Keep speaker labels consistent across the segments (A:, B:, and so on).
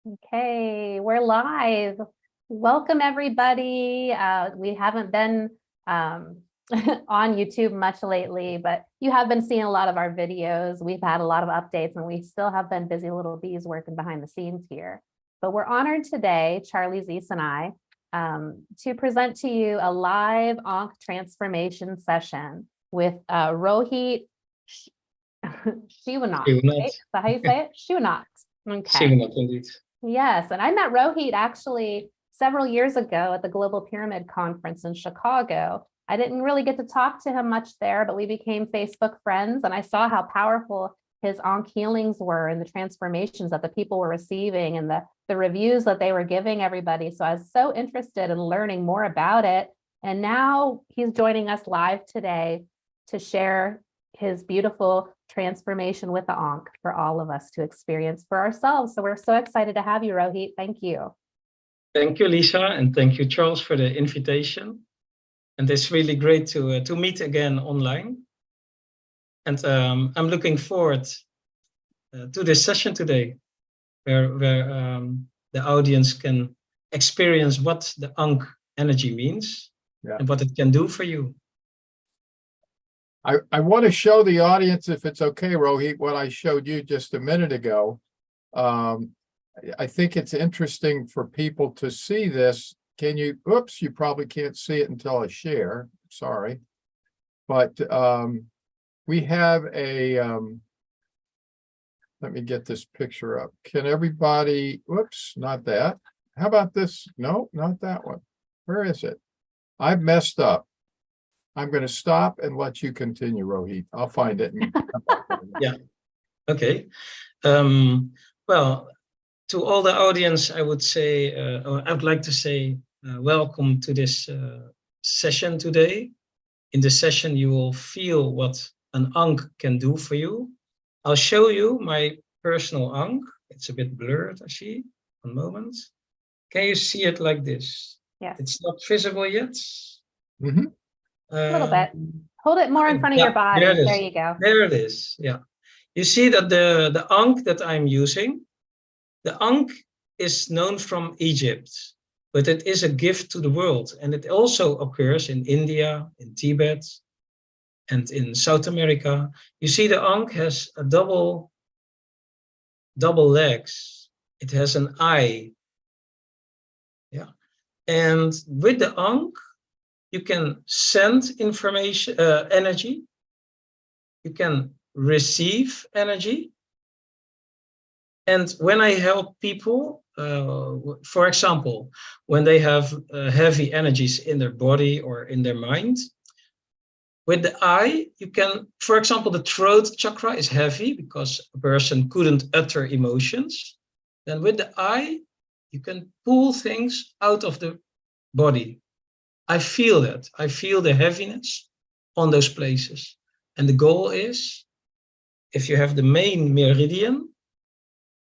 A: Okay, we're live. Welcome, everybody. We haven't been on YouTube much lately, but you have been seeing a lot of our videos. We've had a lot of updates, and we still have been busy little bees working behind the scenes here. But we're honored today, Charlie Zeese and I, to present to you a live Ankh transformation session with Rohit Sewnath. Right? Is that how you say it? Sewnath. Okay.
B: Sewnath, indeed.
A: Yes, and I met Rohit actually several years ago at the Global Pyramid Conference in Chicago. I didn't really get to talk to him much there, but we became Facebook friends, and I saw how powerful his Ankh healings were and the transformations that the people were receiving and the reviews that they were giving everybody. So I was so interested in learning more about it. And now he's joining us live today to share his beautiful transformation with the Ankh for all of us to experience for ourselves. So we're so excited to have you, Rohit. Thank you.
B: Thank you, Lisa, and thank you, Charles, for the invitation. And it's really great to meet again online. And I'm looking forward to this session today, where the audience can experience what the Ankh energy means and what it can do for you.
C: I want to show the audience, if it's okay, Rohit, what I showed you just a minute ago. I think it's interesting for people to see this. Can you, oops, you probably can't see it until I share, sorry. But we have a, let me get this picture up. Can everybody, whoops, not that. How about this? No, not that one. Where is it? I've messed up. I'm going to stop and let you continue, Rohit. I'll find it.
B: Yeah. Okay. Well, to all the audience, I would say, or I would like to say, welcome to this session today. In this session, you will feel what an Ankh can do for you. I'll show you my personal Ankh. It's a bit blurred, I see. One moment. Can you see it like this?
A: Yes.
B: It's not visible yet.
C: Mm-hmm.
A: A little bit. Hold it more in front of your body. There you go.
B: There it is. Yeah. You see that the Ankh that I'm using, the Ankh is known from Egypt, but it is a gift to the world. And it also occurs in India, in Tibet, and in South America. You see the Ankh has a double legs. It has an eye. Yeah. And with the Ankh, you can send information, energy. You can receive energy. And when I help people, for example, when they have heavy energies in their body or in their mind, with the eye, you can, for example, the throat chakra is heavy because a person couldn't utter emotions. Then with the eye, you can pull things out of the body. I feel that. I feel the heaviness on those places. And the goal is, if you have the main meridian,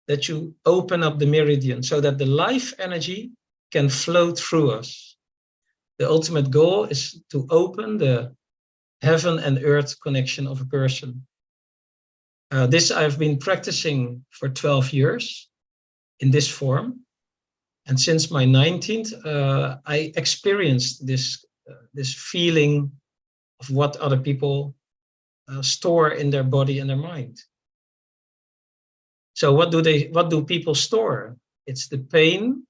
B: that you open up the meridian so that the life energy can flow through us. The ultimate goal is to open the heaven and earth connection of a person. This I've been practicing for 12 years in this form. And since my 19th, I experienced this feeling of what other people store in their body and their mind. So what do people store? It's the pain,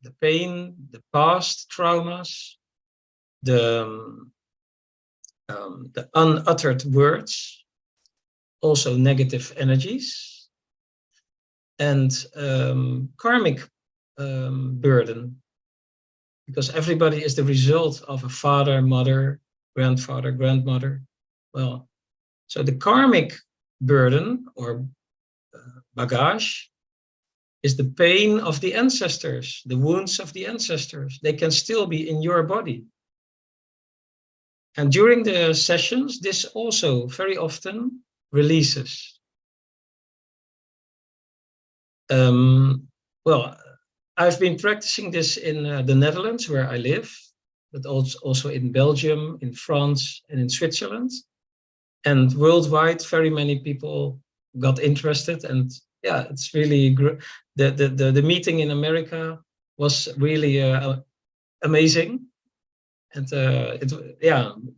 B: the past traumas, the unuttered words, also negative energies, and karmic burden, because everybody is the result of a father, mother, grandfather, grandmother. Well, so the karmic burden or bagage is the pain of the ancestors, the wounds of the ancestors. They can still be in your body. And during the sessions, this also very often releases. Well, I've been practicing this in the Netherlands, where I live, but also in Belgium, in France, and in Switzerland. And worldwide, very many people got interested and yeah, it's really the meeting in America was really amazing, and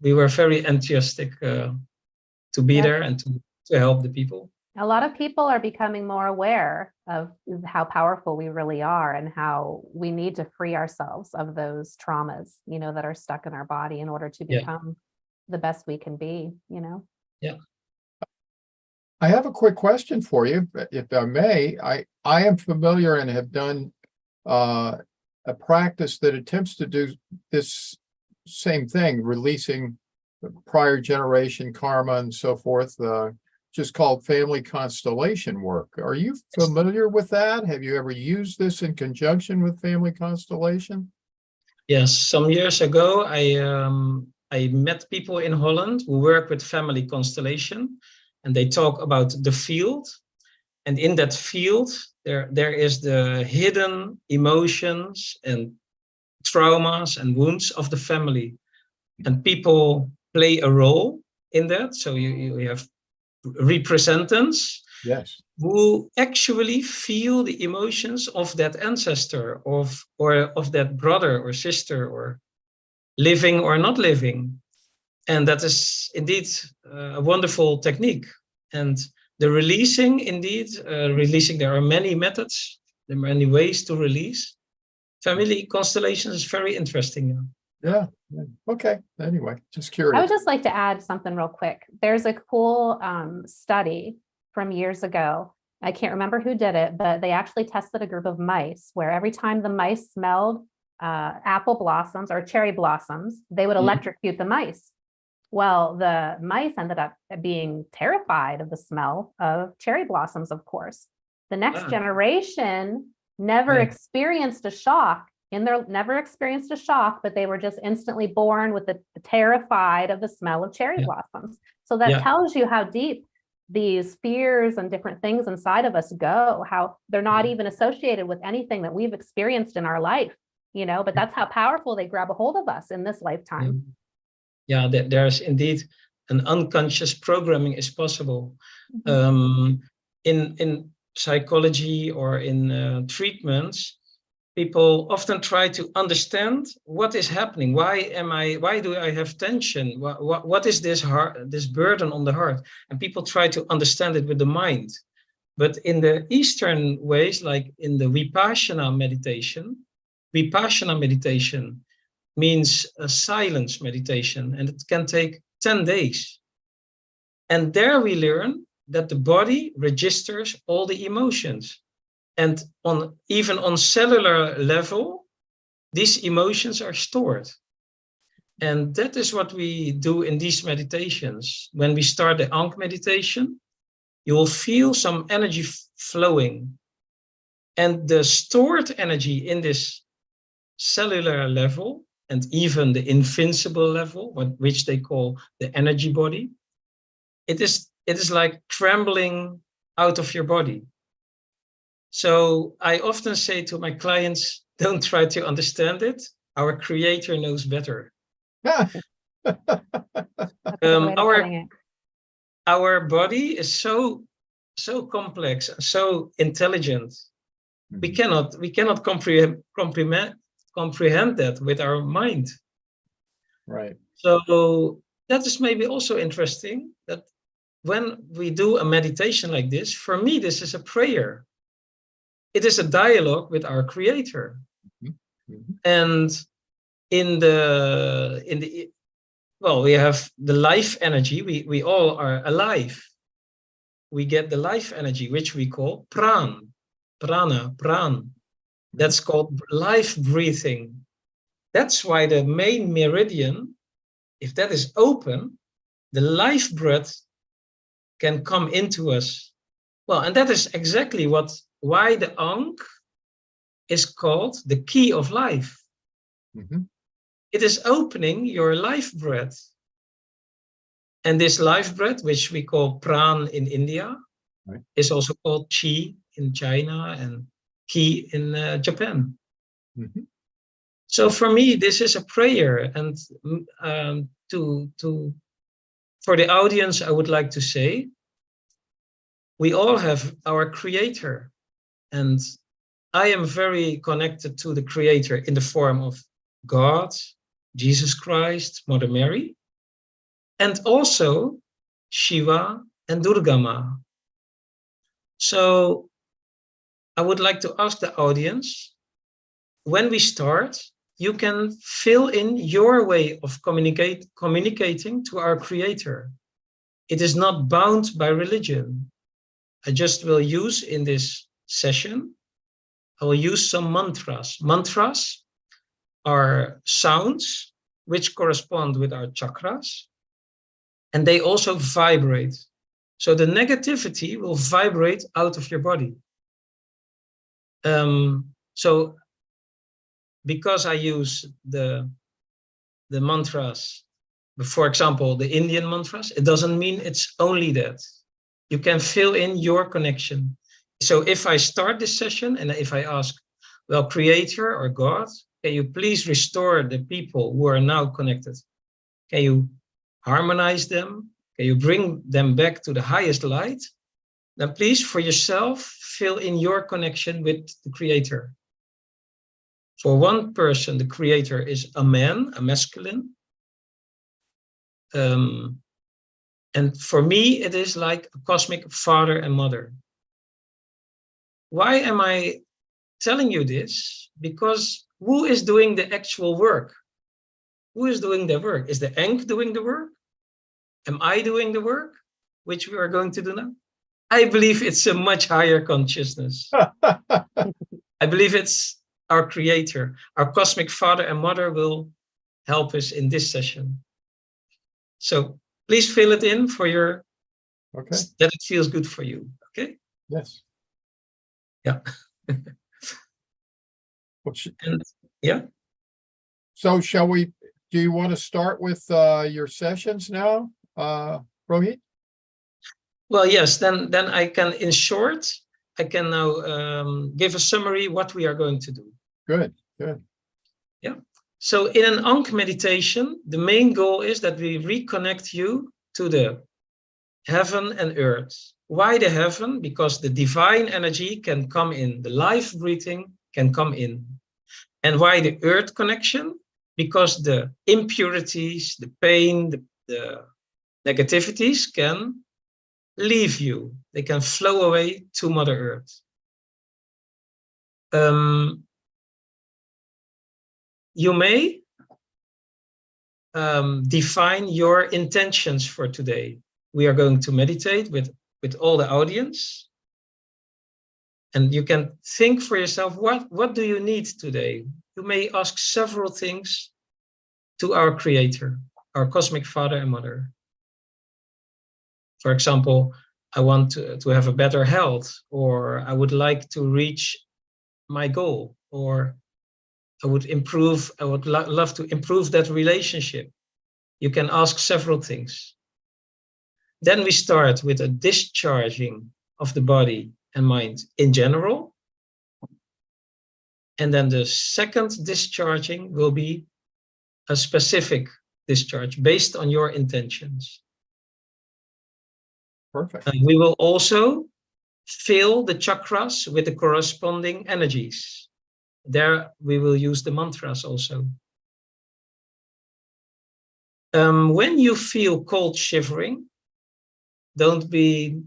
B: we were very enthusiastic to be
A: Yep.
B: there and to help the people.
A: A lot of people are becoming more aware of how powerful we really are and how we need to free ourselves of those traumas, that are stuck in our body in order to become the best we can be,
B: Yeah.
C: I have a quick question for you, if I may. I am familiar and have done a practice that attempts to do this same thing, releasing prior generation karma and so forth, just called family constellation work. Are you familiar with that? Have you ever used this in conjunction with family constellation?
B: Yes, some years ago, I met people in Holland who work with family constellation, and they talk about the field. And in that field, there is the hidden emotions and traumas and wounds of the family. And people play a role in that. So you have representatives who actually feel the emotions of that ancestor, or of that brother or sister, or living or not living. And that is indeed a wonderful technique. And the releasing, indeed, there are many methods, there are many ways to release. Family constellation is very interesting.
C: Yeah. Okay. Anyway, just
A: I
C: curious.
A: would just like to add something real quick. There's a cool study from years ago. I can't remember who did it, but they actually tested a group of mice where every time the mice smelled apple blossoms or cherry blossoms, they would electrocute the mice. Well, the mice ended up being terrified of the smell of cherry blossoms, of course. The next generation never experienced a shock. Never experienced a shock, but they were just instantly born with the terrified of the smell of cherry blossoms. So that tells you how deep these fears and different things inside of us go, how they're not even associated with anything that we've experienced in our life, but that's how powerful they grab a hold of us in this lifetime.
B: Yeah, there's indeed an unconscious programming is possible. In psychology or in treatments, people often try to understand what is happening. Why do I have tension? What is this burden on the heart? And people try to understand it with the mind. But in the Eastern ways, like in the Vipassana meditation means a silence meditation, and it can take 10 days. And there we learn that the body registers all the emotions. And even on cellular level, these emotions are stored. And that is what we do in these meditations. When we start the Ankh meditation, you will feel some energy flowing. And the stored energy in this cellular level, and even the invincible level, which they call the energy body, it is like trembling out of your body. So I often say to my clients, don't try to understand it. Our creator knows better. Our body is so complex, so intelligent. We cannot comprehend that with our mind.
C: Right.
B: So that is maybe also interesting, that when we do a meditation like this, for me, this is a prayer. It is a dialogue with our creator. And we have the life energy. We all are alive. We get the life energy, which we call prana. That's called life breathing. That's why the main meridian, if that is open, the life breath can come into us. Well, and that is exactly why the Ankh is called the key of life. It is opening your life breath. And this life breath, which we call pran in India, is also called chi in China and ki in Japan. So for me, this is a prayer. And for the audience, I would like to say, we all have our creator, and I am very connected to the creator in the form of God, Jesus Christ, Mother Mary, and also Shiva and Durga Ma. So I would like to ask the audience, when we start, you can fill in your way of communicating to our creator. It is not bound by religion. I just will use in this session, I will use some mantras. Mantras are sounds which correspond with our chakras, and they also vibrate. So the negativity will vibrate out of your body. So because I use the mantras, for example, the Indian mantras, it doesn't mean it's only that. You can fill in your connection. So if I start this session and if I ask, well, creator or God, can you please restore the people who are now connected? Can you harmonize them? Can you bring them back to the highest light? Then please, for yourself, fill in your connection with the creator. For one person, the creator is a man, a masculine. And for me, it is like a cosmic father and mother. Why am I telling you this? Because who is doing the actual work? Who is doing the work? Is the Ankh doing the work? Am I doing the work, which we are going to do now? I believe it's a much higher consciousness. I believe it's our creator, our cosmic father and mother will help us in this session. So please fill it in for your, that it feels good for you, okay?
C: Yes.
B: Yeah. And, yeah.
C: So shall we, do you want to start with your sessions now, Rohit?
B: Well, yes, then I can, in short, I can now give a summary what we are going to do.
C: Good, good.
B: Yeah. So in an Ankh meditation, the main goal is that we reconnect you to the heaven and earth. Why the heaven? Because the divine energy can come in, the life breathing can come in. And why the earth connection? Because the impurities, the pain, the negativities can leave you. They can flow away to Mother Earth. You may define your intentions for today. We are going to meditate with all the audience. And you can think for yourself, what do you need today? You may ask several things to our creator, our cosmic father and mother. For example, I want to have a better health, or I would like to reach my goal, or I would love to improve that relationship. You can ask several things. Then we start with a discharging of the body and mind in general. And then the second discharging will be a specific discharge based on your intentions.
C: Perfect.
B: And we will also fill the chakras with the corresponding energies. There we will use the mantras also. When you feel cold shivering, don't be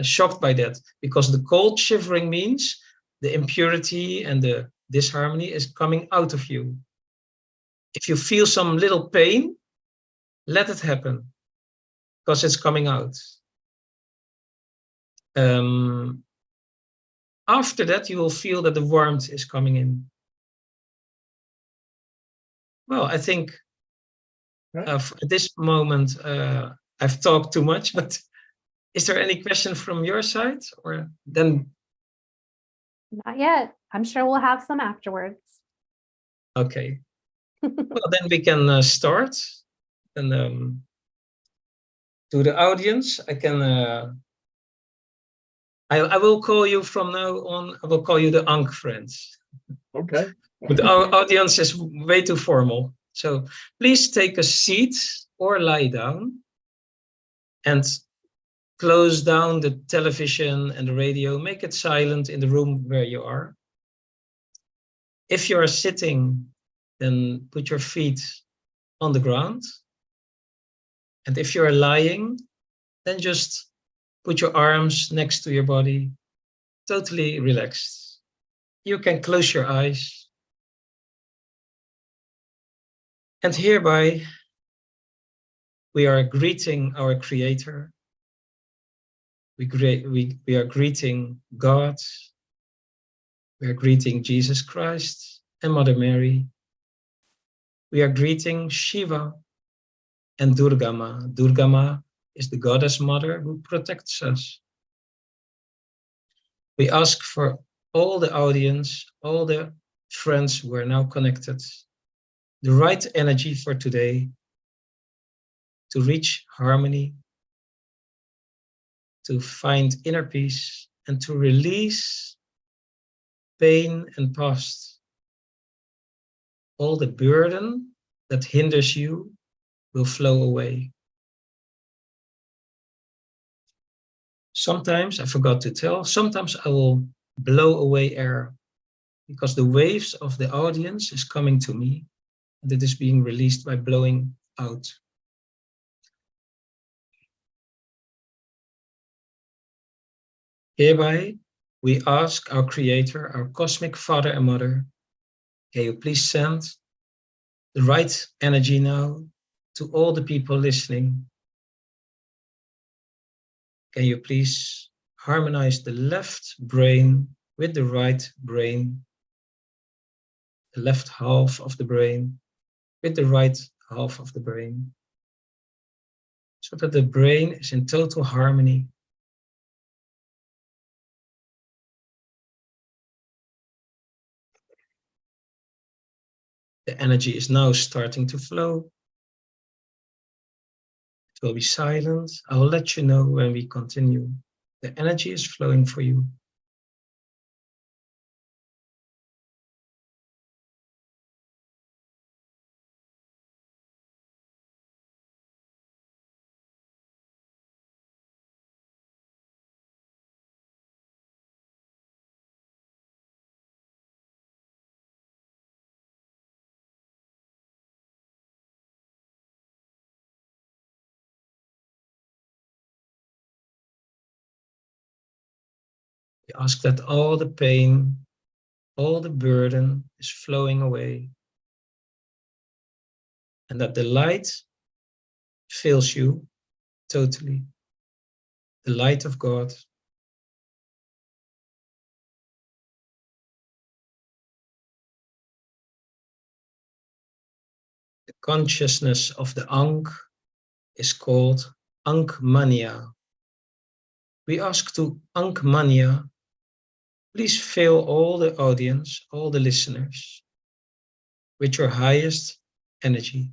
B: shocked by that, because the cold shivering means the impurity and the disharmony is coming out of you. If you feel some little pain, let it happen, because it's coming out. After that, you will feel that the warmth is coming in. Well, I think at this moment, I've talked too much, but is there any question from your side, or then?
A: Not yet. I'm sure we'll have some afterwards.
B: Okay. Well, then we can start. And to the audience, I can. I will call you from now on. I will call you the Ankh friends.
C: Okay.
B: But our audience is way too formal. So please take a seat or lie down and close down the television and the radio, make it silent in the room where you are. If you are sitting, then put your feet on the ground. And if you are lying, then just put your arms next to your body, totally relaxed. You can close your eyes. And hereby, we are greeting our Creator. We are greeting God. We are greeting Jesus Christ and Mother Mary. We are greeting Shiva and Durgama. Durgama is the goddess mother who protects us. We ask for all the audience, all the friends who are now connected, the right energy for today to reach harmony, to find inner peace, and to release pain and past. All the burden that hinders you will flow away. Sometimes, I forgot to tell, sometimes I will blow away air because the waves of the audience is coming to me and it is being released by blowing out. Hereby, we ask our Creator, our cosmic Father and Mother, can you please send the right energy now to all the people listening? Can you please harmonize the left brain with the right brain, the left half of the brain with the right half of the brain, so that the brain is in total harmony. The energy is now starting to flow. It will be silent. I will let you know when we continue. The energy is flowing for you. We ask that all the pain, all the burden is flowing away, and that the light fills you totally. The light of God. The consciousness of the Ankh is called Ankh Mania. We ask to Ankh Mania, please fill all the audience, all the listeners, with your highest energy.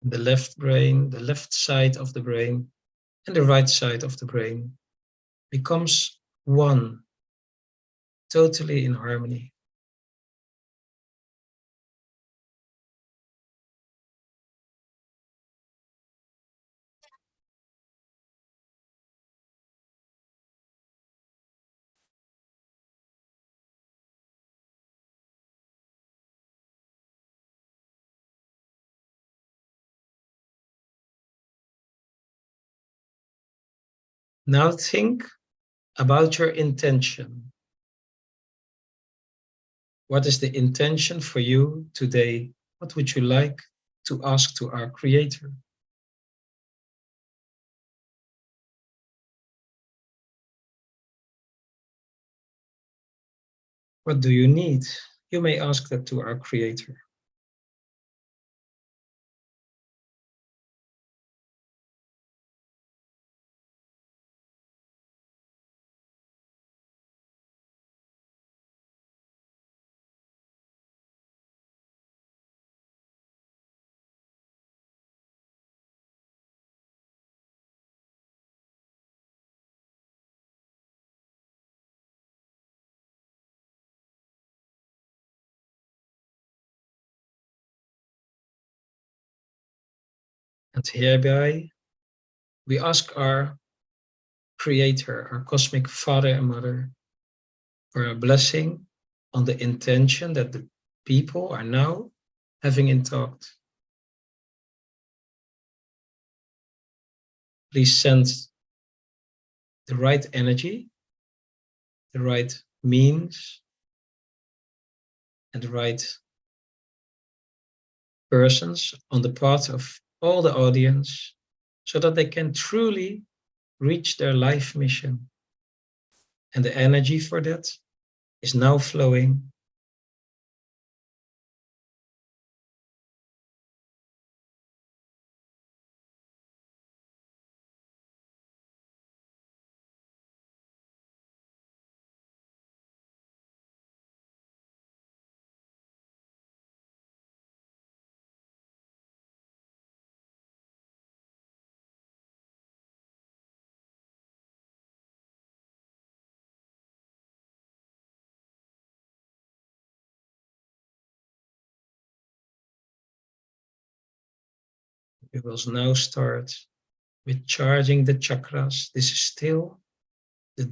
B: The left brain, the left side of the brain, and the right side of the brain becomes one, totally in harmony. Now think about your intention. What is the intention for you today? What would you like to ask to our Creator? What do you need? You may ask that to our Creator. And hereby, we ask our Creator, our cosmic Father and Mother, for a blessing on the intention that the people are now having in thought. Please send the right energy, the right means, and the right persons on the path of all the audience so that they can truly reach their life mission. And the energy for that is now flowing. We will now start with charging the chakras. This is still the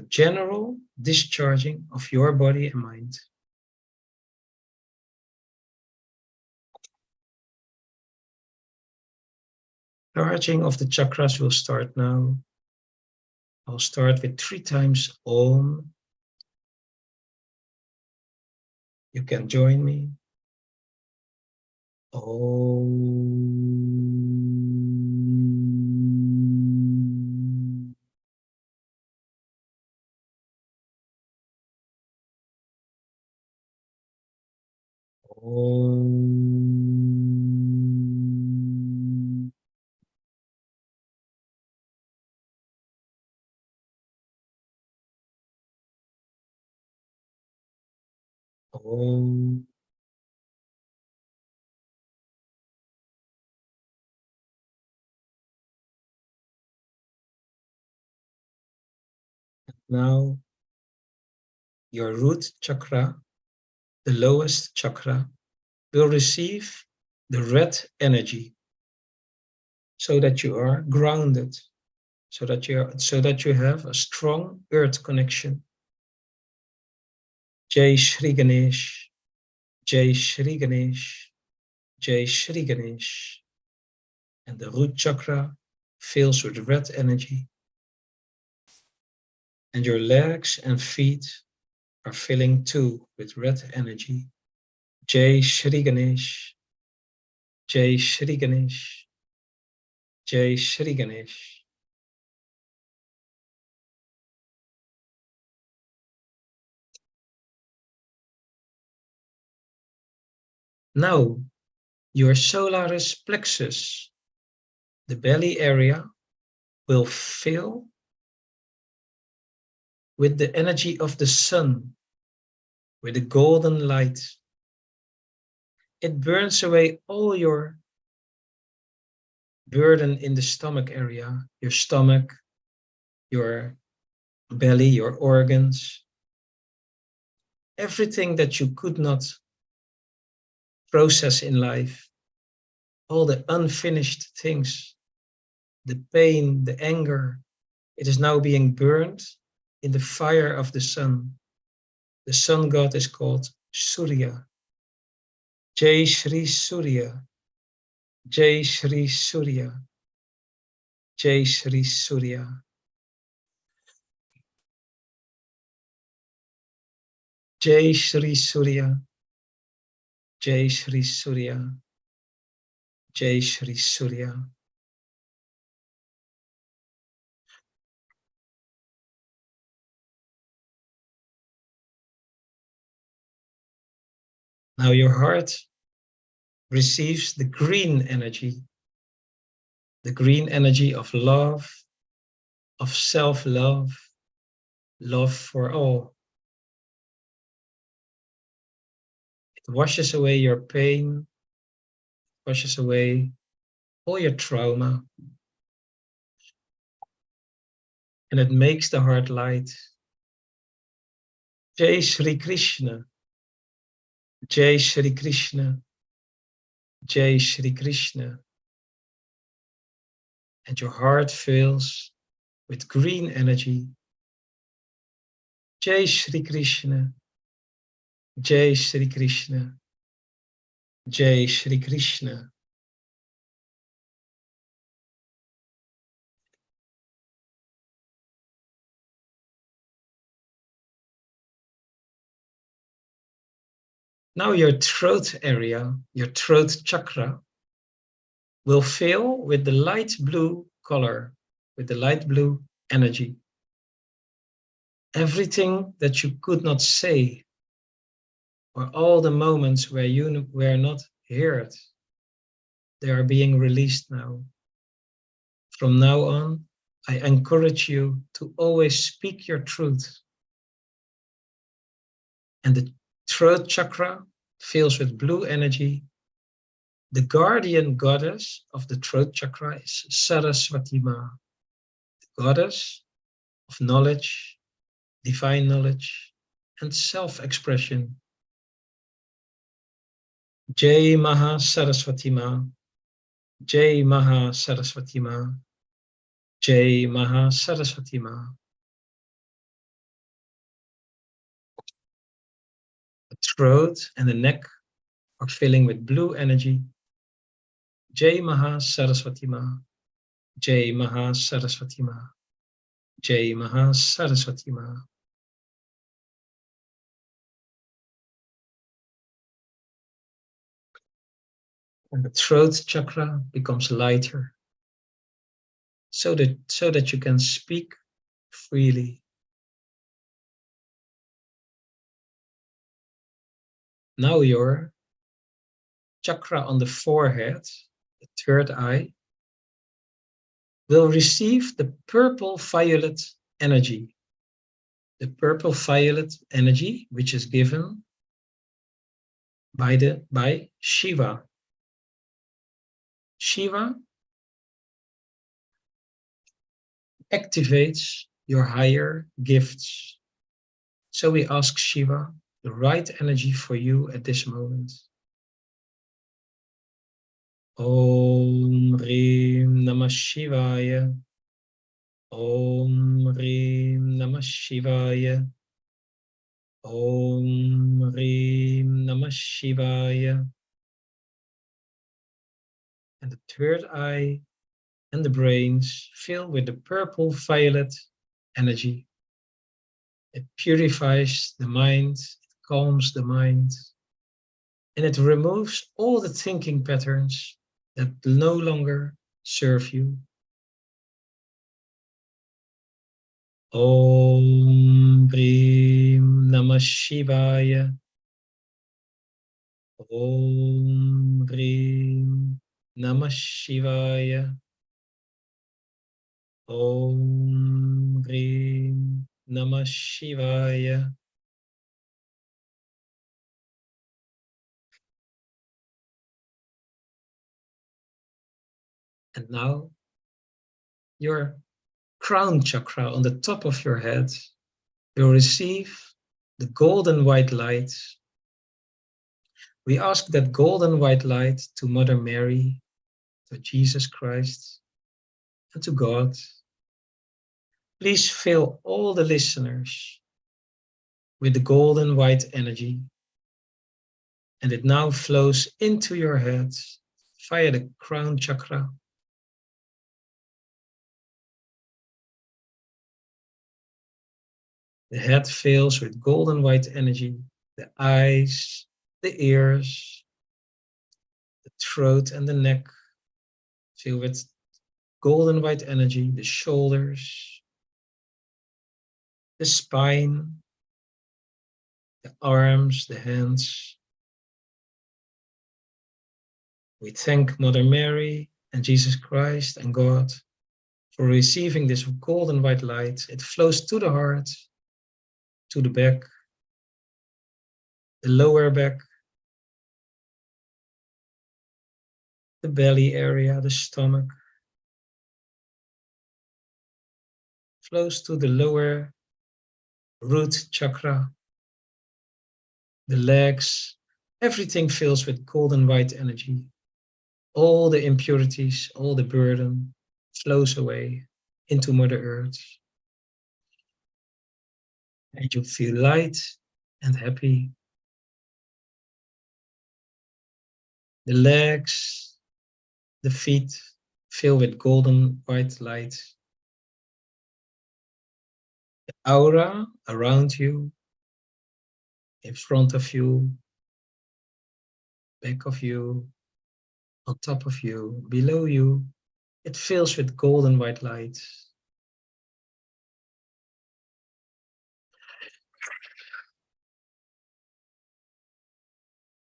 B: general discharging of your body and mind. Charging of the chakras will start now. I'll start with 3 times Om. You can join me. Om. Om. Om. Now, your root chakra, the lowest chakra, will receive the red energy so that you are grounded, so that you have a strong earth connection. Jai Shri Ganesh, Jai Shri Ganesh, Jai Shri Ganesh. And the root chakra fills with red energy. And your legs and feet are filling too with red energy. Jai Shri Ganesh, Jai Shri Ganesh, Jai Shri Ganesh. Now, your solar plexus, the belly area, will fill with the energy of the sun, with the golden light. It burns away all your burden in the stomach area, your stomach, your belly, your organs, everything that you could not process in life, all the unfinished things, the pain, the anger, it is now being burned in the fire of the sun. The sun god is called Surya. Jai Shri Surya, Jai Shri Surya, Jai Shri Surya. Jai Shri Surya, Jai Shri Surya, Jai Shri Surya. Now your heart receives the green energy of love, of self-love, love for all. It washes away your pain, washes away all your trauma, and it makes the heart light. Jai Shri Krishna, Jai Shri Krishna, Jai Shri Krishna. And your heart fills with green energy. Jai Shri Krishna, Jai Shri Krishna, Jai Shri Krishna. Now your throat area, your throat chakra, will fill with the light blue color, with the light blue energy. Everything that you could not say, or all the moments where you were not heard, they are being released now. From now on, I encourage you to always speak your truth. And the throat chakra fills with blue energy. The guardian goddess of the throat chakra is Saraswati Ma, the goddess of knowledge, divine knowledge, and self-expression. Jai Maha Saraswati Ma, Jai Maha Saraswati Ma, Jai Maha Saraswati Ma. The throat and the neck are filling with blue energy. Jai Maha Saraswati Ma, Jai Maha Saraswati Ma, Jai Maha Saraswati Ma. And the throat chakra becomes lighter, so that you can speak freely. Now your chakra on the forehead, the third eye, will receive the purple violet energy. The purple violet energy, which is given by Shiva. Shiva activates your higher gifts. So we ask Shiva the right energy for you at this moment. Om Hrim Namah Shivaya. Om Hrim Namah Shivaya. Om Hrim Namah Shivaya. And the third eye and the brains fill with the purple violet energy. It purifies the mind, it calms the mind, and it removes all the thinking patterns that no longer serve you. Om Hrim Namah Shivaya. Om Hrim Namah Shivaya. Om Hrim Namah Shivaya. And now your crown chakra on the top of your head will receive the golden white light. We ask that golden white light to Mother Mary, to Jesus Christ, and to God. Please fill all the listeners with the golden white energy, and it now flows into your head via the crown chakra. The head fills with golden white energy, the eyes, the ears, the throat and the neck fill with golden white energy, the shoulders, the spine, the arms, the hands, We thank Mother Mary and Jesus Christ and God for receiving this golden white light. It flows to the heart, to the back, the lower back, the belly area, the stomach. Flows to the lower root chakra, the legs. Everything fills with golden white energy. All the impurities, all the burden flows away into Mother Earth. And you feel light and happy. The legs, the feet fill with golden white light. The aura around you, in front of you, back of you, on top of you, below you, it fills with golden white light.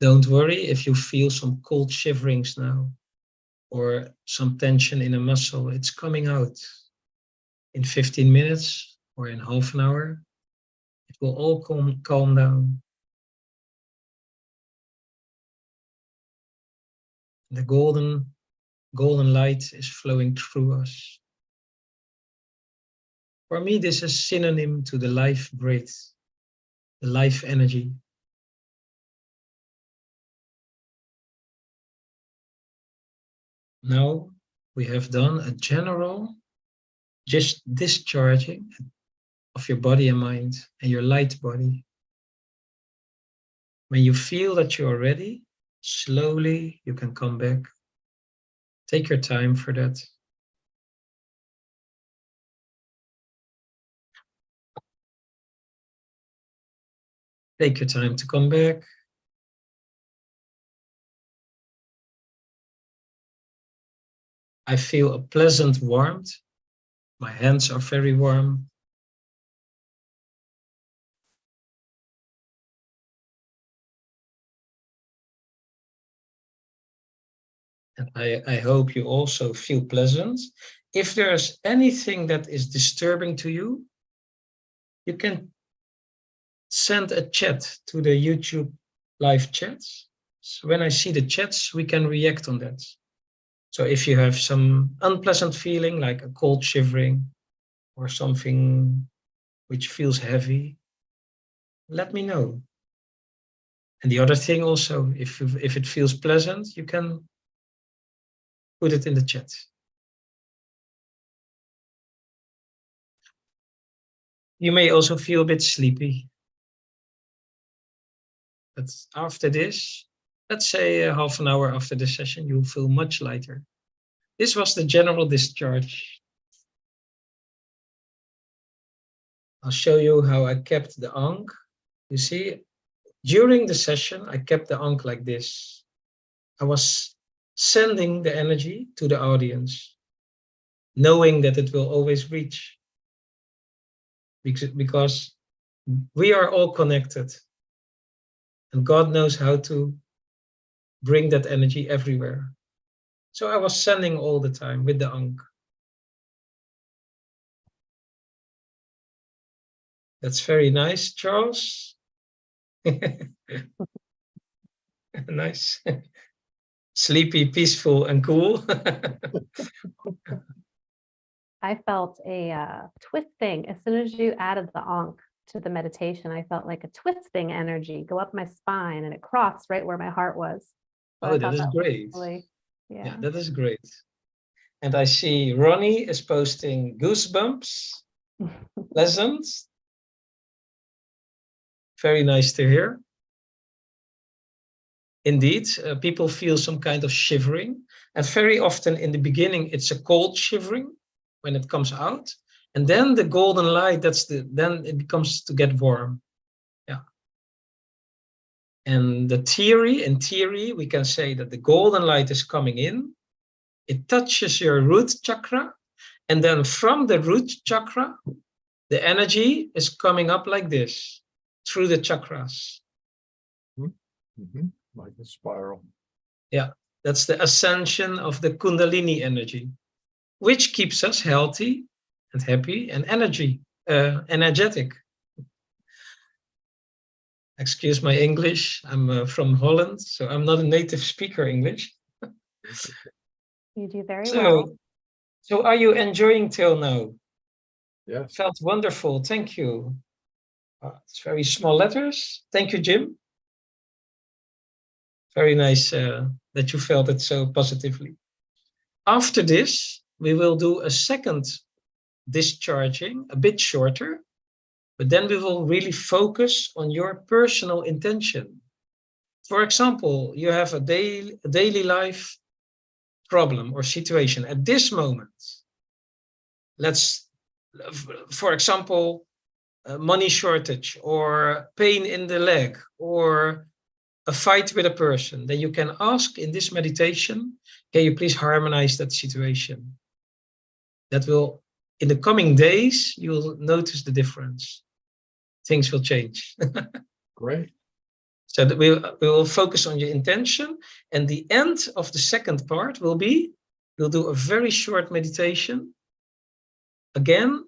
B: Don't worry if you feel some cold shiverings now or some tension in a muscle. It's coming out. In 15 minutes or in half an hour, it will all calm down. The golden light is flowing through us. For me, this is synonym to the life breath, the life energy. Now we have done a general just discharging of your body and mind and your light body. When you feel that you are ready, slowly you can come back. Take your time for that. Take your time to come back. I feel a pleasant warmth. My hands are very warm. And I hope you also feel pleasant. If there's anything that is disturbing to you, you can send a chat to the YouTube live chats. So when I see the chats, we can react on that. So if you have some unpleasant feeling, like a cold shivering or something which feels heavy, let me know. And the other thing also, if it feels pleasant, you can put it in the chat. You may also feel a bit sleepy. But after this, let's say half an hour after the session, you'll feel much lighter. This was the general discharge. I'll show you how I kept the Ankh. You see, during the session, I kept the Ankh like this. I was sending the energy to the audience, knowing that it will always reach. Because we are all connected. And God knows how to bring that energy everywhere. So I was sending all the time with the Ankh. That's very nice, Charles. Nice. Sleepy, peaceful, and cool.
A: I felt a twisting as soon as you added the Ankh to the meditation. I felt like a twisting energy go up my spine, and it crossed right where my heart was. So
B: Oh, that is great.
A: Really,
B: Yeah, that is great. And I see Ronnie is posting goosebumps. Pleasant. Very nice to hear. Indeed, people feel some kind of shivering. And very often in the beginning, it's a cold shivering when it comes out. And then the golden light, then it becomes to get warm. Yeah. And in theory, we can say that the golden light is coming in. It touches your root chakra. And then from the root chakra, the energy is coming up like this through the chakras.
C: Mm-hmm. Like a spiral.
B: Yeah, That's the ascension of the Kundalini energy, which keeps us healthy and happy and energetic. Excuse my English. I'm from Holland, so I'm not a native speaker English.
A: You do very well.
B: So are you enjoying till now?
C: Yes.
B: Felt wonderful. Thank you. It's very small letters. Thank you, Jim. Very nice that you felt it so positively. After this, we will do a second discharging, a bit shorter, but then we will really focus on your personal intention. For example, you have a daily life problem or situation at this moment. For example, money shortage or pain in the leg or a fight with a person. Then you can ask in this meditation, can you please harmonize that situation? That will, in the coming days, you'll notice the difference. Things will change.
C: Great.
B: So that we will focus on your intention, and the end of the second part will be, we'll do a very short meditation, again,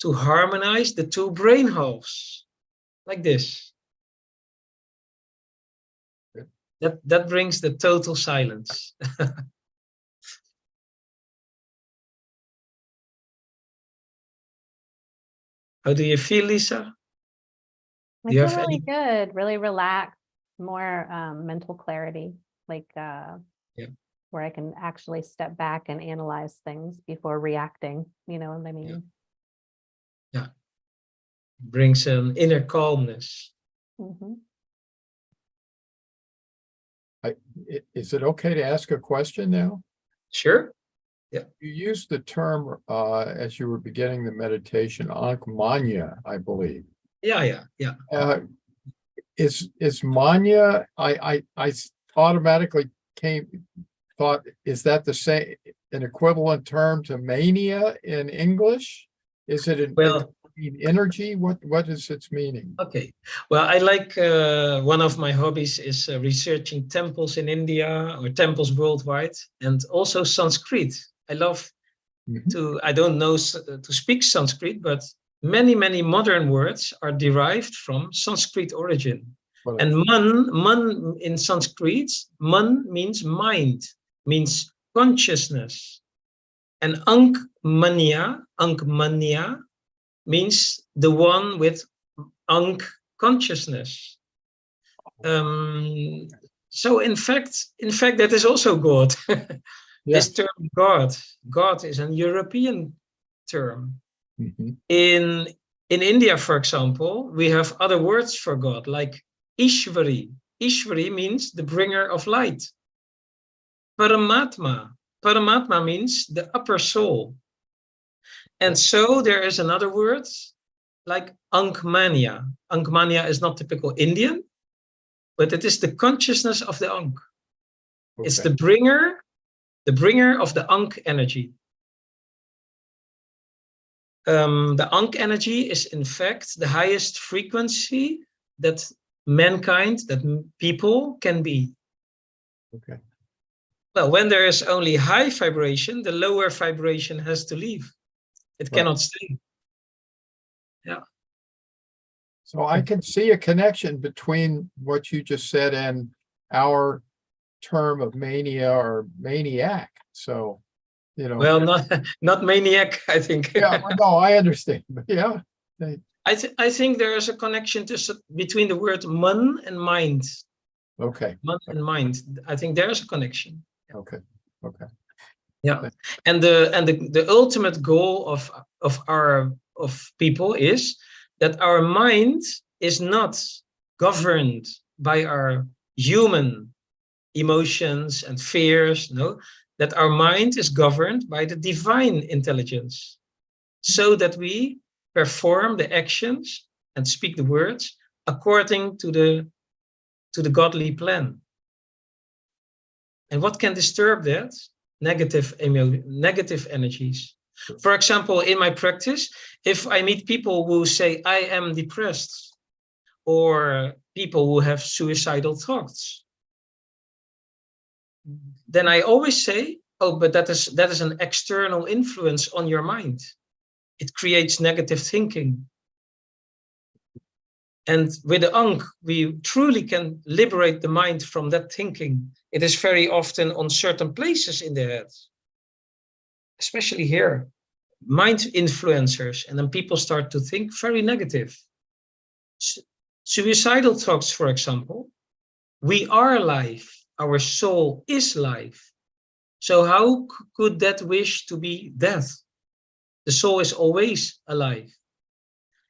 B: to harmonize the two brain halves, like this. That brings the total silence. How do you feel, Lisa?
A: I feel really good, really relaxed, more mental clarity, like where I can actually step back and analyze things before reacting, you know what I mean?
B: Yeah. Brings an inner calmness.
A: Mm-hmm.
C: Is it okay to ask a question now? Sure.
B: Yeah.
C: You used the term as you were beginning the meditation, Ankh mania, I believe.
B: Yeah.
C: Is mania? I automatically thought, is that the same, an equivalent term to mania in English? Is it energy? What is its meaning?
B: Okay. Well, I like one of my hobbies is researching temples in India or temples worldwide, and also Sanskrit. I love to. I don't know to speak Sanskrit, but many modern words are derived from Sanskrit origin. Well, and man in Sanskrit, man means mind, means consciousness, and Ankh mania means the one with Ankh consciousness. So in fact, that is also God. This term God is an European term. In India, for example, we have other words for God, like Ishvari. Ishvari means the bringer of light. Paramatma means the upper soul. And so there is another word like Ankhmania. Ankhmania is not typical Indian, but it is the consciousness of the Ankh. Okay. It's the bringer of the Ankh energy. The Ankh energy is in fact the highest frequency that mankind, that people can be.
C: Okay.
B: Well, when there is only high vibration, the lower vibration has to leave. It cannot stay. Yeah.
C: So I can see a connection between what you just said and our term of mania or maniac. So, you know.
B: Well, not maniac, I think.
C: Yeah, no, I understand. But yeah.
B: I think there is a connection between the word man and mind.
C: Okay.
B: Man and mind. I think there is a connection.
C: Okay.
B: Yeah. And the ultimate goal of people is that our mind is not governed by our human emotions and fears, no, that our mind is governed by the divine intelligence, so that we perform the actions and speak the words according to the godly plan. And what can disturb that? Negative energies. For example, in my practice, if I meet people who say, I am depressed, or people who have suicidal thoughts, then I always say, oh, but that is an external influence on your mind. It creates negative thinking. And with the Ankh, we truly can liberate the mind from that thinking. It is very often on certain places in the head, especially here, mind influencers, and then people start to think very negative. Suicidal thoughts, for example. We are life. Our soul is life. So how could that wish to be death? The soul is always alive.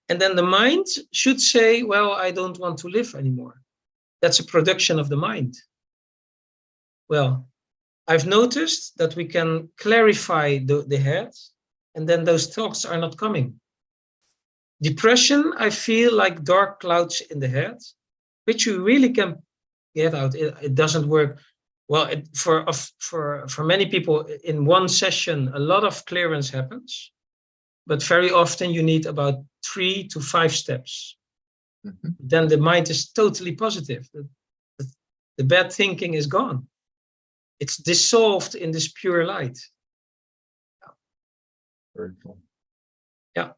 B: And then the mind should say, well, I don't want to live anymore. That's a production of the mind. Well, I've noticed that we can clarify the head, and then those thoughts are not coming. Depression, I feel like dark clouds in the head, which you really can get out. It doesn't work. Well, for many people in one session, a lot of clearance happens, but very often you need about 3 to 5 steps. Mm-hmm. Then the mind is totally positive. The bad thinking is gone. It's dissolved in this pure light.
C: Very cool.
B: Yeah.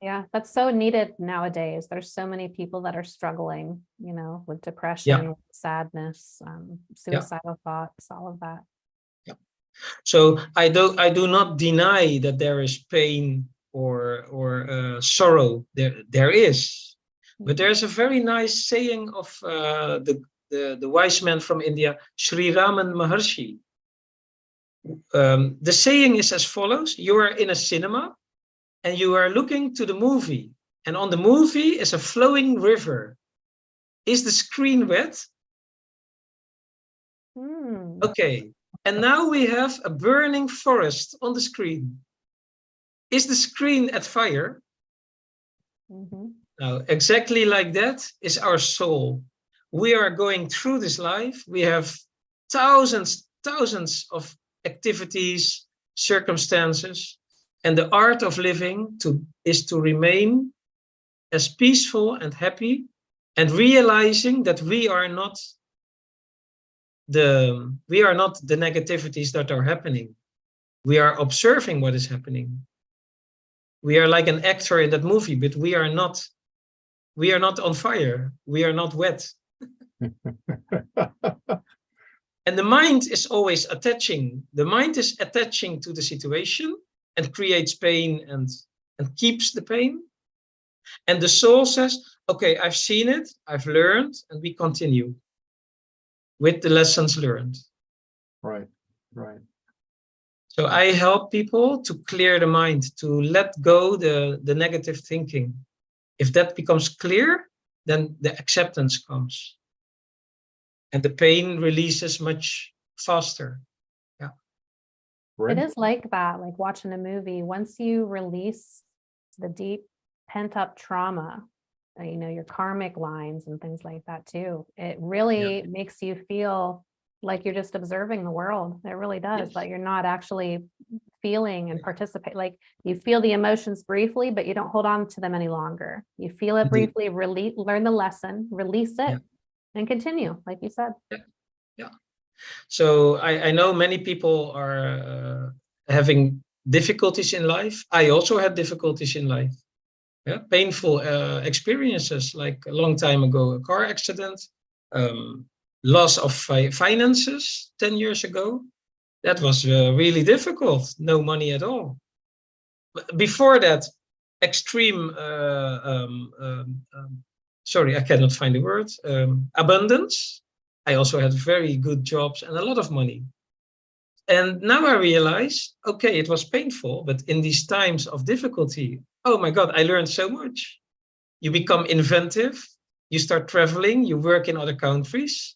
A: Yeah, that's so needed nowadays. There's so many people that are struggling, with depression, with sadness, suicidal thoughts, all of that.
B: Yeah. So I do not deny that there is pain or sorrow. There is, but there's a very nice saying of the wise man from India, Sri Raman Maharshi. The saying is as follows: you are in a cinema and you are looking to the movie, and on the movie is a flowing river. Is the screen wet? Okay. And now we have a burning forest on the screen. Is the screen at fire? Mm-hmm. Now, exactly like that is our soul. We are going through this life. We have thousands of activities, circumstances, and the art of living is to remain as peaceful and happy, and realizing that we are not the negativities that are happening. We are observing what is happening. We are like an actor in that movie, but we are not on fire. We are not wet. And the mind is always attaching. The mind is attaching to the situation and creates pain and keeps the pain. And the soul says, okay, I've seen it, I've learned, and we continue with the lessons learned.
C: Right, right.
B: So I help people to clear the mind, to let go the negative thinking. If that becomes clear, then the acceptance comes. And the pain releases much faster. Yeah.
C: Right.
A: It is like that, like watching a movie. Once you release the deep pent-up trauma, your karmic lines and things like that too, it really makes you feel like you're just observing the world. It really does. Yes. But you're not actually feeling and participate. Like you feel the emotions briefly, but you don't hold on to them any longer. You feel it briefly, learn the lesson, release it, and continue, like you said.
B: Yeah. So I know many people are having difficulties in life. I also had difficulties in life. Yeah, painful experiences, like a long time ago, a car accident, loss of finances 10 years ago. That was really difficult. No money at all. But before that, extreme, sorry, I cannot find the word, abundance. I also had very good jobs and a lot of money. And now I realize, okay, it was painful, but in these times of difficulty, oh my God, I learned so much. You become inventive, you start traveling, you work in other countries.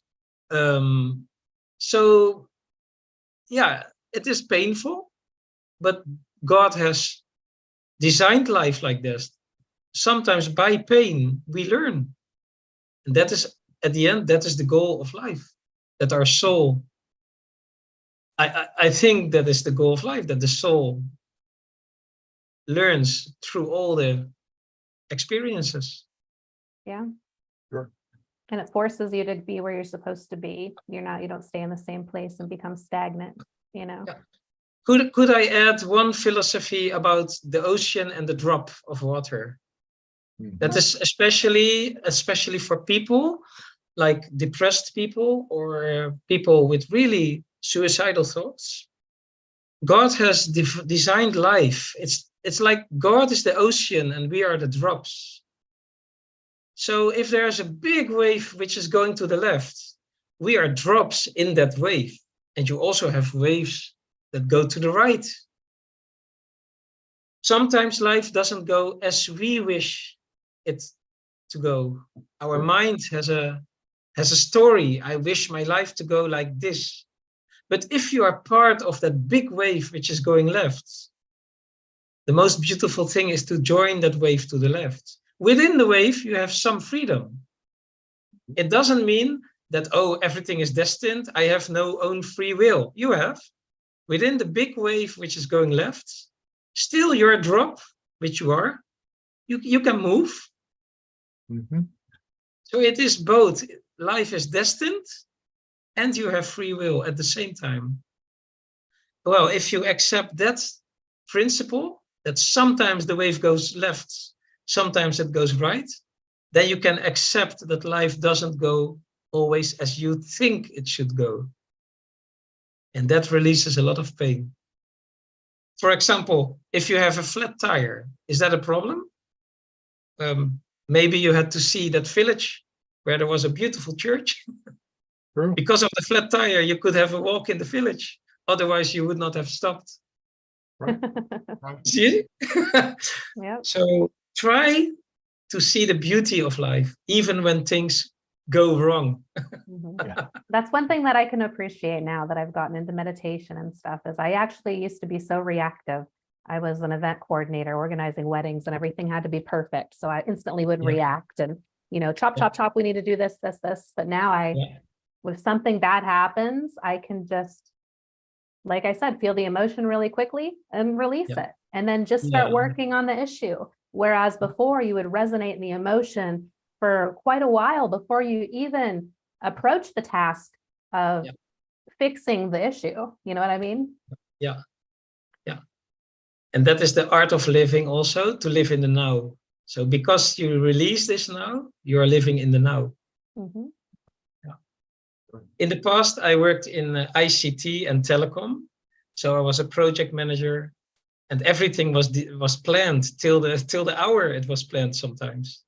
B: So yeah, it is painful, but God has designed life like this. Sometimes by pain, we learn. And that is, at the end, that is the goal of life, that our soul, I think that is the goal of life, that the soul learns through all the experiences.
A: Yeah.
C: Sure.
A: And it forces you to be where you're supposed to be. You don't stay in the same place and become stagnant, you know?
B: Yeah. Could I add one philosophy about the ocean and the drop of water? That is especially for people like depressed people or people with really suicidal thoughts. God has designed life. It's like God is the ocean and we are the drops. So if there's a big wave which is going to the left, we are drops in that wave. And you also have waves that go to the right. Sometimes life doesn't go as we wish it to go. Our mind has a story. I wish my life to go like this. But if you are part of that big wave which is going left, the most beautiful thing is to join that wave to the left. Within the wave, you have some freedom. It doesn't mean that, oh, everything is destined. I have no own free will. You have. Within the big wave which is going left, still you're a drop, which you are. You can move. So it is both. Life is destined and you have free will at the same time. Well, if you accept that principle, that sometimes the wave goes left, sometimes it goes right, then you can accept that life doesn't go always as you think it should go. And that releases a lot of pain. For example, if you have a flat tire, is that a problem? Maybe you had to see that village where there was a beautiful church. Because of the flat tire, you could have a walk in the village. Otherwise, you would not have stopped.
C: Right.
B: See?
A: Yep.
B: So try to see the beauty of life, even when things go wrong.
C: Yeah.
A: That's one thing that I can appreciate now that I've gotten into meditation and stuff, is I actually used to be so reactive. I was an event coordinator organizing weddings and everything had to be perfect. So I instantly would react and, chop, chop, chop. We need to do this. But now if something bad happens, I can just, like I said, feel the emotion really quickly and release it. And then just start working on the issue. Whereas before you would resonate in the emotion for quite a while before you even approach the task of fixing the issue. You know what I mean?
B: Yeah. And that is the art of living also, to live in the now. So because you release this now, you are living in the now. In the past, I worked in ICT and telecom. So I was a project manager and everything was planned till the hour it was planned sometimes.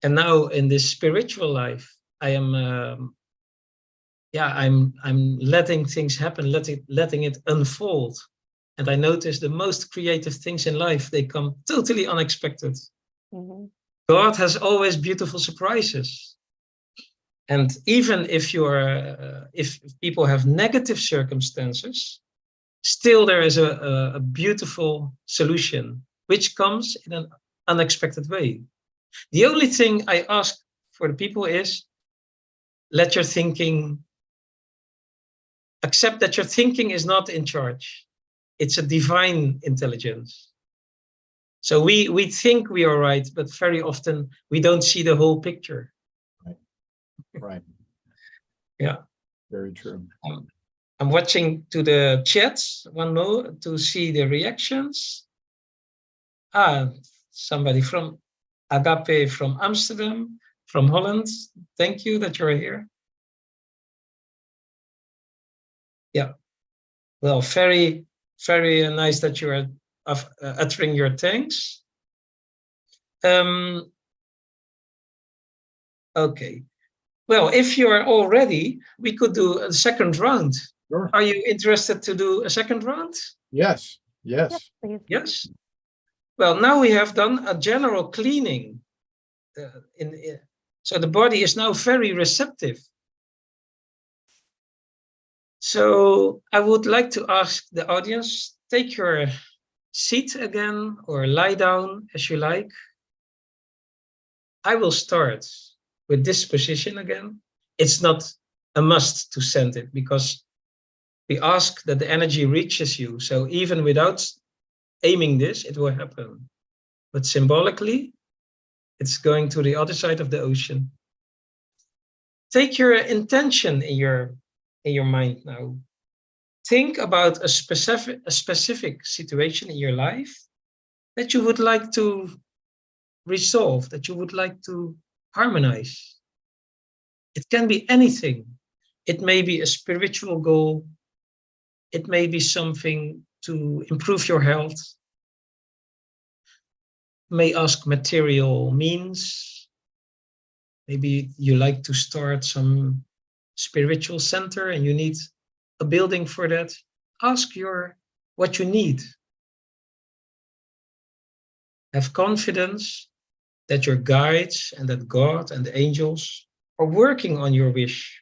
B: And now in this spiritual life, I am, I'm letting things happen, letting it unfold. And I notice the most creative things in life, they come totally unexpected. God has always beautiful surprises. And even if if people have negative circumstances, still there is a beautiful solution, which comes in an unexpected way. The only thing I ask for the people is, accept that your thinking is not in charge. It's a divine intelligence. So we think we are right, but very often we don't see the whole picture.
C: Right.
B: Yeah.
C: Very true.
B: I'm watching to the chats one more to see the reactions. Somebody from Agape from Amsterdam, from Holland. Thank you that you're here. Yeah. Well, very, very nice that you are uttering your thanks. Okay. Well, if you are all ready, we could do a second round.
C: Sure.
B: Are you interested to do a second round?
C: Yes.
B: Yes. Well, now we have done a general cleaning. So the body is now very receptive. So I would like to ask the audience, take your seat again or lie down as you like. I will start with this position again. It's not a must to send it because we ask that the energy reaches you. So even without aiming this, it will happen. But symbolically, it's going to the other side of the ocean. Take your intention in your mind now. Think about a specific situation in your life that you would like to resolve, that you would like to harmonize. It can be anything. It may be a spiritual goal. It may be something to improve your health. You may ask material means. Maybe you like to start some spiritual center and you need a building for that. Ask what you need. Have confidence that your guides and that God and the angels are working on your wish.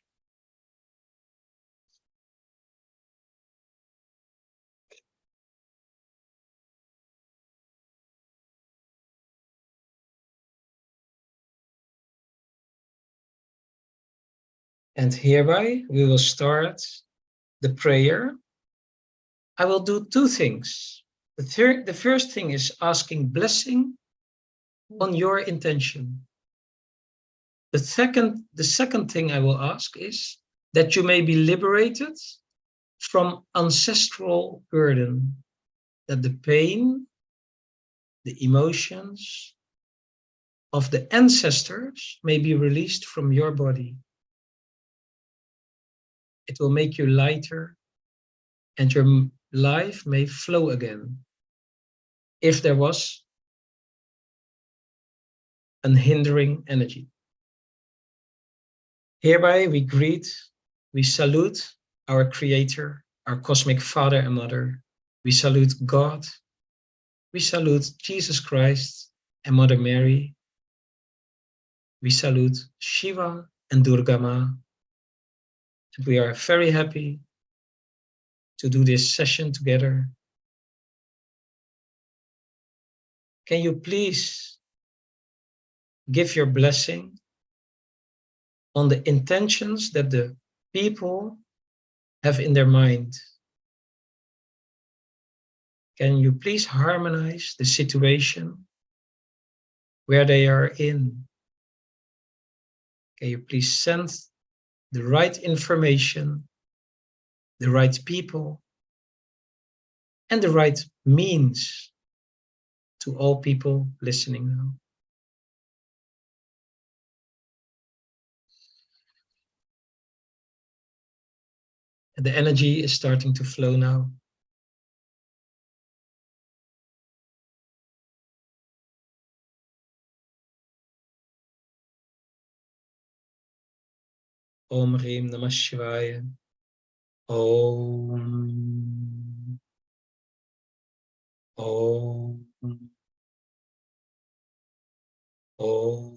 B: And hereby we will start the prayer. I will do two things. The first thing is asking blessing on your intention. The second thing I will ask is that you may be liberated from ancestral burden, that the pain, the emotions of the ancestors may be released from your body. It will make you lighter and your life may flow again. If there was an hindering energy. Hereby we salute our Creator, our cosmic Father and Mother. We salute God. We salute Jesus Christ and Mother Mary. We salute Shiva and Durga Ma. And we are very happy to do this session together. Can you please give your blessing on the intentions that the people have in their mind? Can you please harmonize the situation where they are in? Can you please send the right information, the right people, and the right means to all people listening now? And the energy is starting to flow now. Om Hrim Namah Shivaya. Om. Om. Om.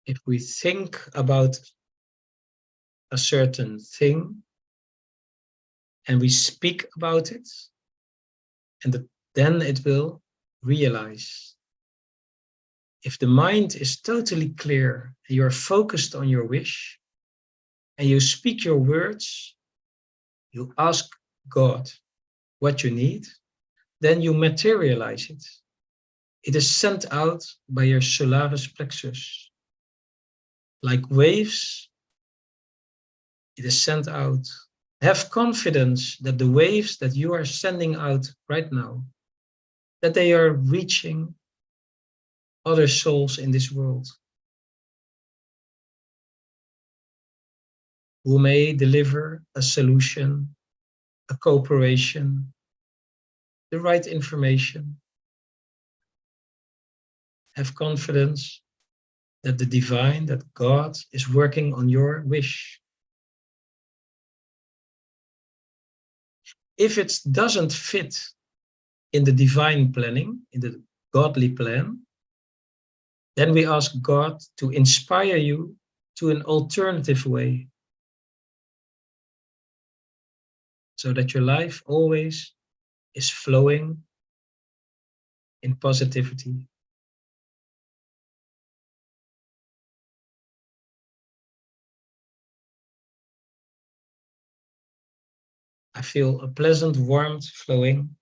B: If we think about a certain thing and we speak about it, and then it will realize. If the mind is totally clear and you're focused on your wish and you speak your words, you ask God what you need, then you materialize it. It is sent out by your solaris plexus. Like waves, it is sent out. Have confidence that the waves that you are sending out right now, that they are reaching other souls in this world who may deliver a solution, a cooperation, the right information. Have confidence that the divine, that God is working on your wish. If it doesn't fit in the divine planning, in the godly plan, then we ask God to inspire you to an alternative way, so that your life always is flowing in positivity. I feel a pleasant warmth flowing.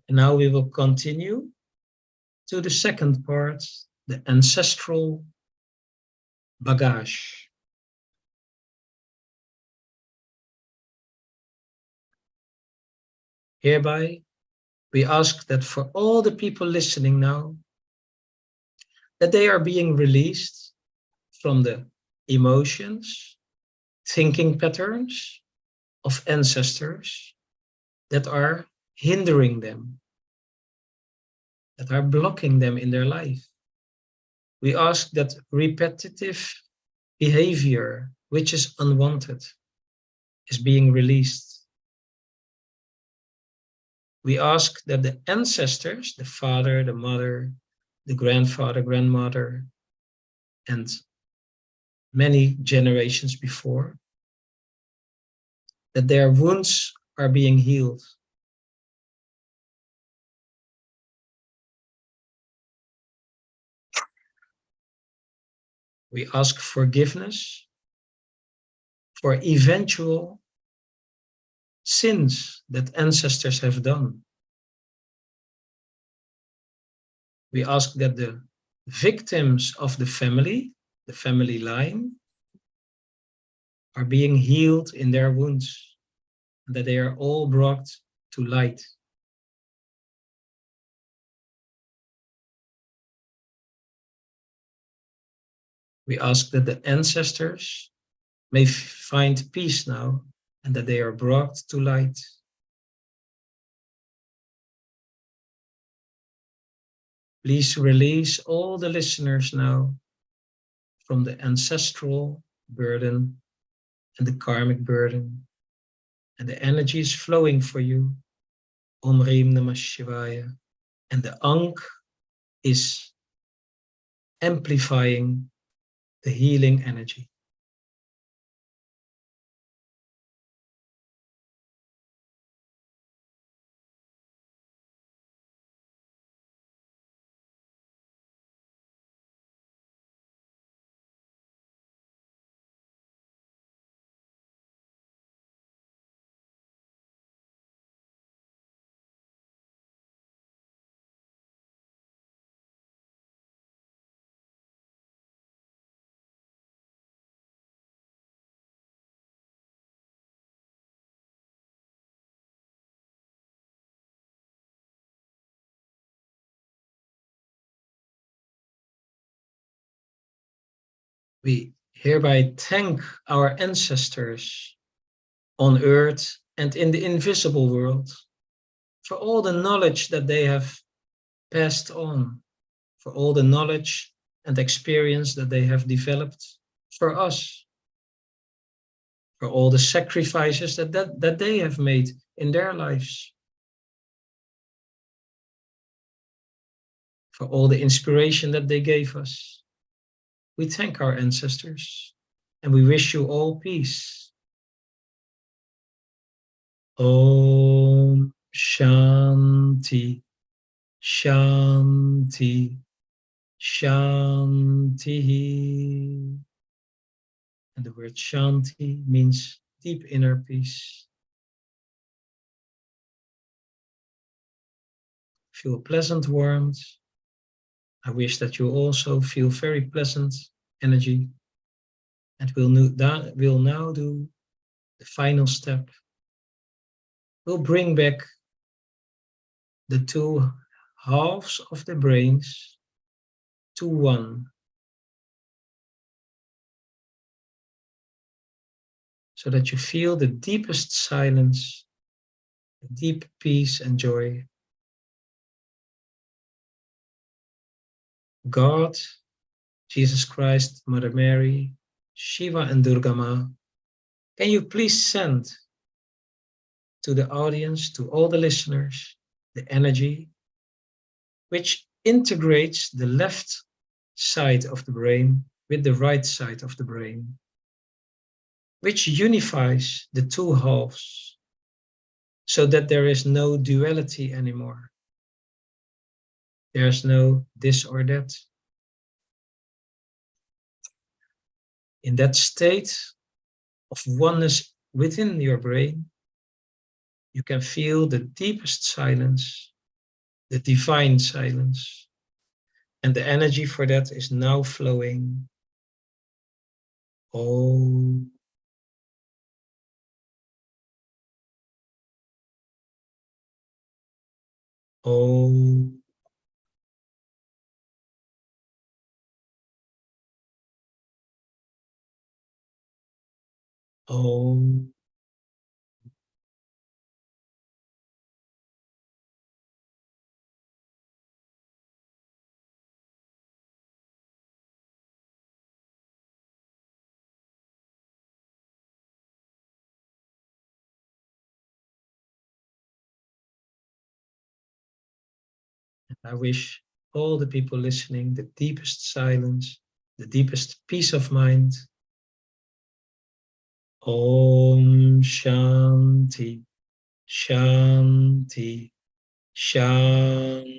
B: And now we will continue to the second part, the ancestral bagage. Hereby, we ask that for all the people listening now, that they are being released from the emotions, thinking patterns of ancestors that are hindering them, that are blocking them in their life. We ask that repetitive behavior, which is unwanted, is being released. We ask that the ancestors, the father, the mother, the grandfather, grandmother, and many generations before, that their wounds are being healed. We ask forgiveness for eventual sins that ancestors have done. We ask that the victims of the family line, are being healed in their wounds, and that they are all brought to light. We ask that the ancestors may find peace now, and that they are brought to light. Please release all the listeners now from the ancestral burden and the karmic burden, and the energy is flowing for you. Om Rim Namah Shivaya. And the Ankh is amplifying the healing energy. We hereby thank our ancestors on earth and in the invisible world for all the knowledge that they have passed on, for all the knowledge and experience that they have developed for us, for all the sacrifices that they have made in their lives, for all the inspiration that they gave us. We thank our ancestors, and we wish you all peace. Om Shanti, Shanti, Shanti. And the word Shanti means deep inner peace. Feel pleasant warmth. I wish that you also feel very pleasant energy. And we'll now do the final step. We'll bring back the two halves of the brains to one, so that you feel the deepest silence, the deep peace and joy. God, Jesus Christ, Mother Mary, Shiva and Durga Ma, can you please send to the audience, to all the listeners, the energy which integrates the left side of the brain with the right side of the brain, which unifies the two halves so that there is no duality anymore. There's no this or that. In that state of oneness within your brain, you can feel the deepest silence, the divine silence. And the energy for that is now flowing. Om. Om. Om. I wish all the people listening the deepest silence, the deepest peace of mind. Om Shanti, Shanti, Shanti.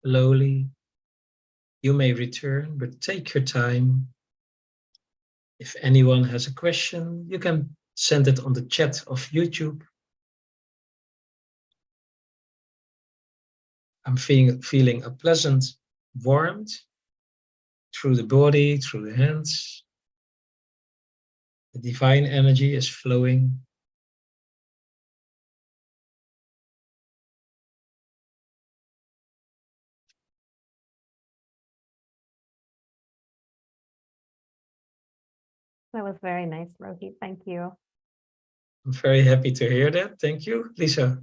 B: Slowly, you may return, but take your time. If anyone has a question, you can send it on the chat of YouTube. I'm feeling a pleasant warmth through the body, through the hands. The divine energy is flowing.
A: That was very nice, Rohit. Thank you.
B: I'm very happy to hear that. Thank you, Lisa.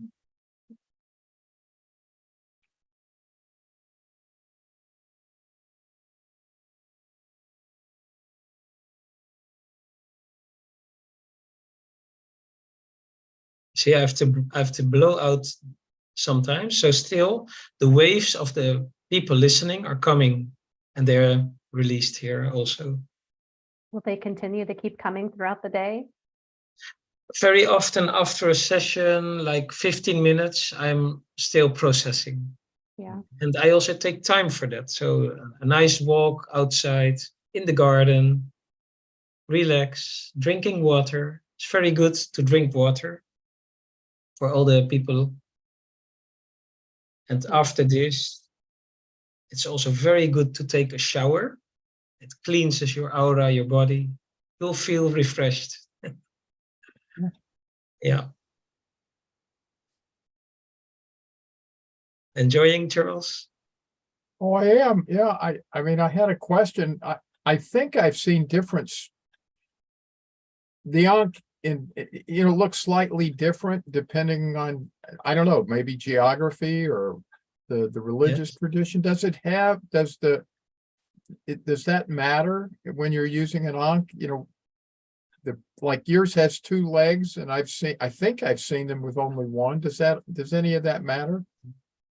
B: See, I have to blow out sometimes. So still, the waves of the people listening are coming, and they're released here also.
A: Will they continue to keep coming throughout the day?
B: Very often after a session, like 15 minutes, I'm still processing.
A: Yeah.
B: And I also take time for that. So a nice walk outside in the garden, relax, drinking water. It's very good to drink water for all the people. And after this, it's also very good to take a shower. It cleanses your aura, your body. You'll feel refreshed. Yeah. Enjoying, Charles?
C: Oh, I am. Yeah, I mean, I had a question. I think I've seen difference. The Ankh looks slightly different depending on, I don't know, maybe geography or the religious tradition. Does that matter when you're using an Ankh? Like yours has two legs, and I think I've seen them with only one. Does any of that matter?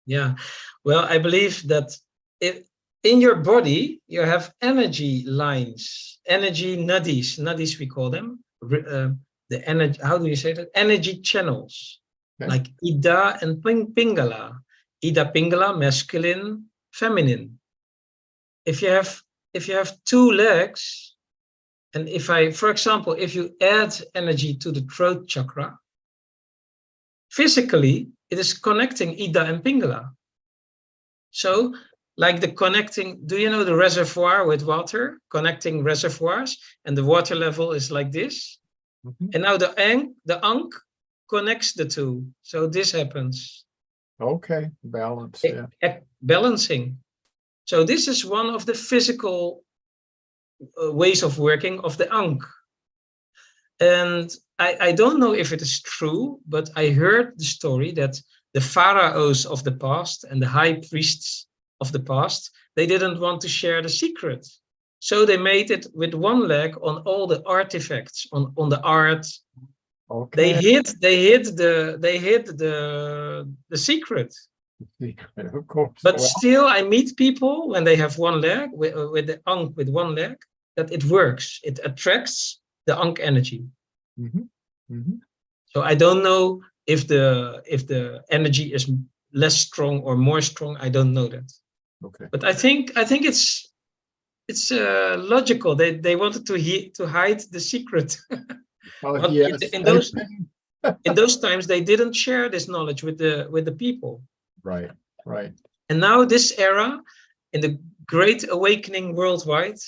B: Yeah, well, I believe that in your body, you have energy lines, energy nadis we call them. The energy, how do you say that? Energy channels. like Ida and Pingala. Ida, Pingala, masculine, feminine. If you have two legs, and for example, if you add energy to the throat chakra, physically, it is connecting Ida and Pingala. So, like the connecting, do you know the reservoir with water, connecting reservoirs, and the water level is like this? And now the Ankh connects the two. So this happens.
C: Okay, balance,
B: Balancing. So this is one of the physical ways of working of the Ankh. And I don't know if it is true, but I heard the story that the pharaohs of the past and the high priests of the past, they didn't want to share the secret. So they made it with one leg on all the artifacts, on the art.
C: Okay.
B: They hid the secret.
C: Of course.
B: But still, I meet people when they have one leg, with the Ankh with one leg, that it works. It attracts the Ankh energy. So I don't know if the energy is less strong or more strong. I don't know that.
C: Okay.
B: But I think it's logical. They wanted to hide the secret.
C: Yes.
B: In those times, they didn't share this knowledge with the people.
C: Right.
B: And now this era, in the great awakening worldwide,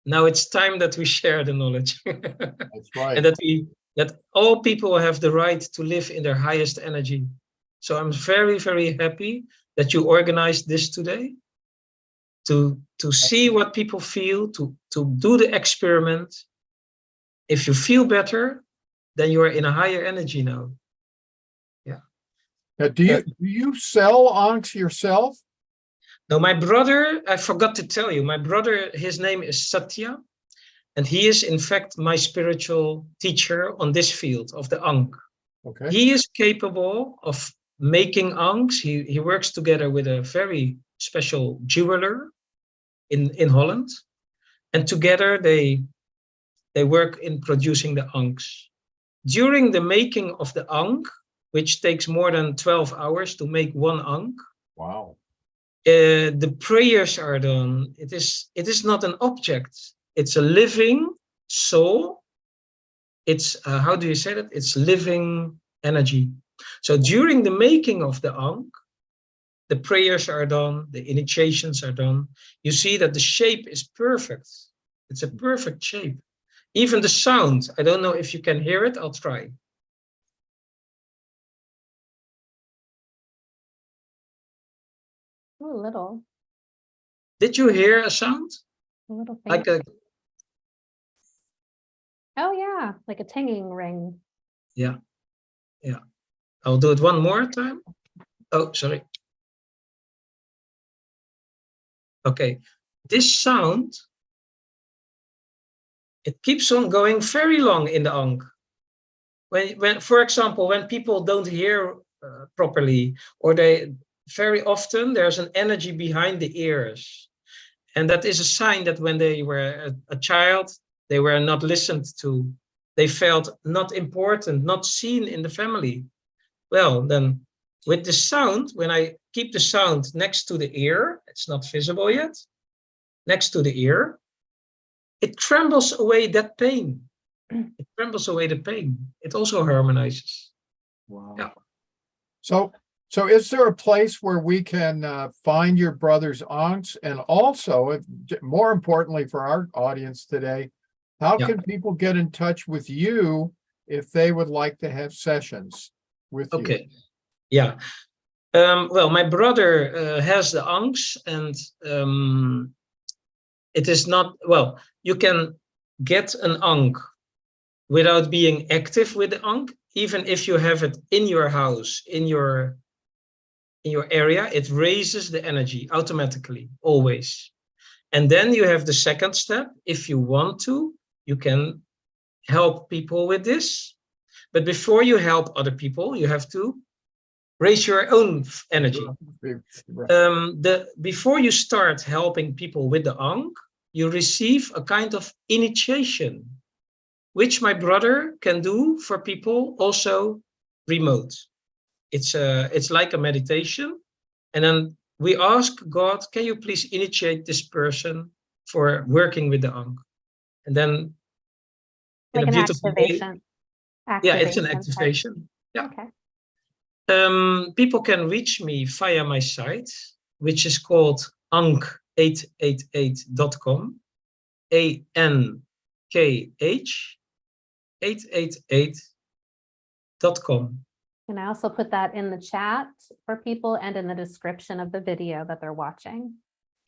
B: now it's time that we share the knowledge.
C: That's right.
B: And that all people have the right to live in their highest energy. So I'm very, very happy that you organized this today, to see what people feel, to do the experiment. If you feel better, then you are in a higher energy now.
C: Do you sell Ankhs yourself?
B: No, my brother, I forgot to tell you, my brother, his name is Satya, and he is in fact my spiritual teacher on this field of the Ankh.
C: Okay.
B: He is capable of making Ankhs. He works together with a very special jeweler in Holland, and together they work in producing the Ankhs. During the making of the Ankh, which takes more than 12 hours to make one Ankh.
C: Wow.
B: The prayers are done. It is not an object. It's a living soul. It's, how do you say that? It's living energy. So during the making of the Ankh, the prayers are done, the initiations are done. You see that the shape is perfect. It's a perfect shape. Even the sound, I don't know if you can hear it, I'll try.
A: A little.
B: Did you hear a sound?
A: A little thing.
B: Like a...
A: Oh yeah, like a tinging ring.
B: Yeah. I'll do it one more time. Oh, sorry. Okay, this sound, it keeps on going very long in the Ankh. When, for example, when people don't hear properly, or very often there's an energy behind the ears. And that is a sign that when they were a child, they were not listened to. They felt not important, not seen in the family. Well, then with the sound, when I keep the sound next to the ear, it's not visible yet, next to the ear, it trembles away that pain. It trembles away the pain. It also harmonizes.
C: Wow.
B: Yeah.
C: So is there a place where we can find your brother's Ankhs? And also, more importantly for our audience today, how can people get in touch with you if they would like to have sessions with you?
B: Okay. Yeah. Well, my brother has the Ankhs, and it is not, well, you can get an Ankh without being active with the Ankh. Even if you have it in your house, in your area, it raises the energy automatically, always. And then you have the second step. If you want to, you can help people with this. But before you help other people, you have to raise your own energy. Before you start helping people with the Ankh, you receive a kind of initiation, which my brother can do for people also remote. It's like a meditation. And then we ask God, can you please initiate this person for working with the Ankh? And then in
A: Like
B: a
A: an
B: beautiful way,
A: activation.
B: yeah, it's an
A: Activation type.
B: activation. Yeah.
A: Okay.
B: People can reach me via my site, which is called ankh888.com. ANKH888.com.
A: And I also put that in the chat for people and in the description of the video that they're watching.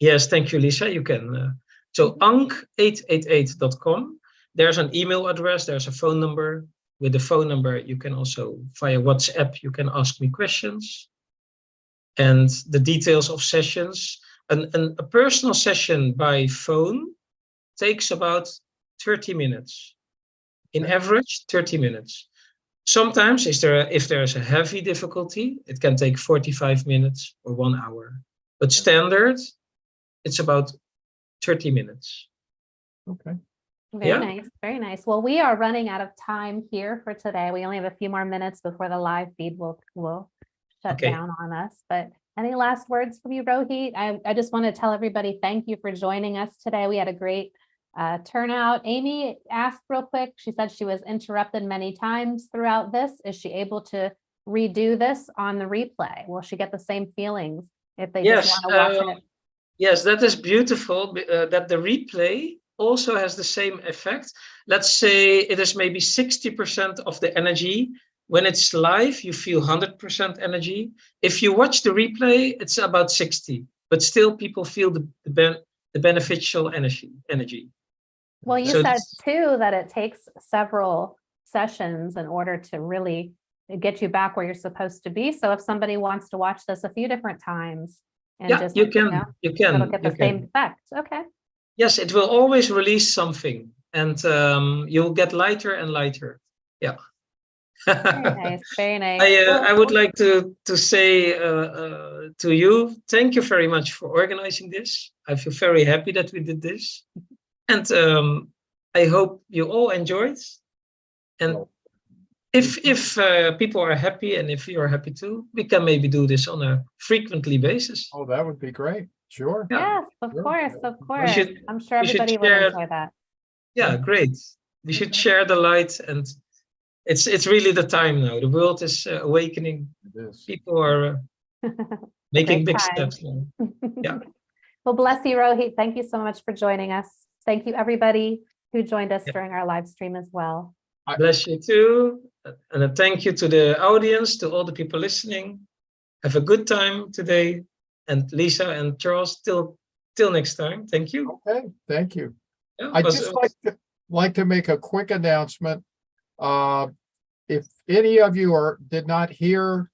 B: Yes, thank you, Lisa. You can. So ankh888.com. There's an email address. There's a phone number. With the phone number, you can also, via WhatsApp, you can ask me questions. And the details of sessions. A personal session by phone takes about 30 minutes. In average, 30 minutes. Sometimes, if there's a heavy difficulty, it can take 45 minutes or 1 hour. But standard, it's about 30 minutes.
C: Okay.
A: Very nice, very nice. Well, we are running out of time here for today. We only have a few more minutes before the live feed will shut down on us. But any last words from you, Rohit? I just want to tell everybody thank you for joining us today. We had a great turnout. Amy asked real quick. She said she was interrupted many times throughout this. Is she able to redo this on the replay? Will she get the same feelings if they just want to watch it?
B: Yes, that is beautiful, that the replay also has the same effect. Let's say it is maybe 60% of the energy. When it's live, you feel 100% energy. If you watch the replay, it's about 60, but still people feel the beneficial energy.
A: Well, you said too that it takes several sessions in order to really get you back where you're supposed to be. So if somebody wants to watch this a few different times, and just
B: you can
A: it'll get the same effect. Okay.
B: Yes, it will always release something, and you'll get lighter and lighter. Yeah.
A: Very nice. Very nice.
B: I would like to say to you, thank you very much for organizing this. I feel very happy that we did this, and I hope you all enjoyed. And if people are happy and if you're happy too, we can maybe do this on a frequently basis.
C: Oh, that would be great. Sure.
A: Yes, of course, of course. I'm sure everybody would enjoy that.
B: Yeah, great. We should share the light, and it's really the time now. The world is awakening.
C: It is.
B: People are making big steps now. Yeah.
A: Well, bless you, Rohit. Thank you so much for joining us. Thank you, everybody who joined us during our live stream as well.
B: Bless you too. And a thank you to the audience, to all the people listening. Have a good time today. And Lisa and Charles, till next time. Thank you.
C: Okay, thank you.
B: Yeah,
C: I'd just like to make a quick announcement. If any of you did not hear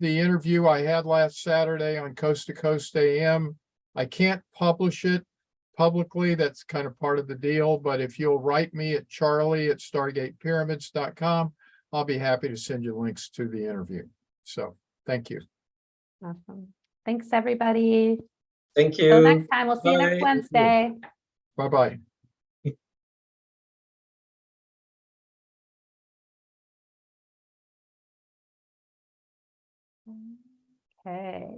C: the interview I had last Saturday on Coast to Coast AM, I can't publish it publicly. That's kind of part of the deal. But if you'll write me at charlie@stargatepyramids.com, I'll be happy to send you links to the interview. So thank you.
A: Awesome. Thanks, everybody.
B: Thank you.
A: Till next time. We'll see you next Wednesday.
C: Bye-bye.
A: Okay.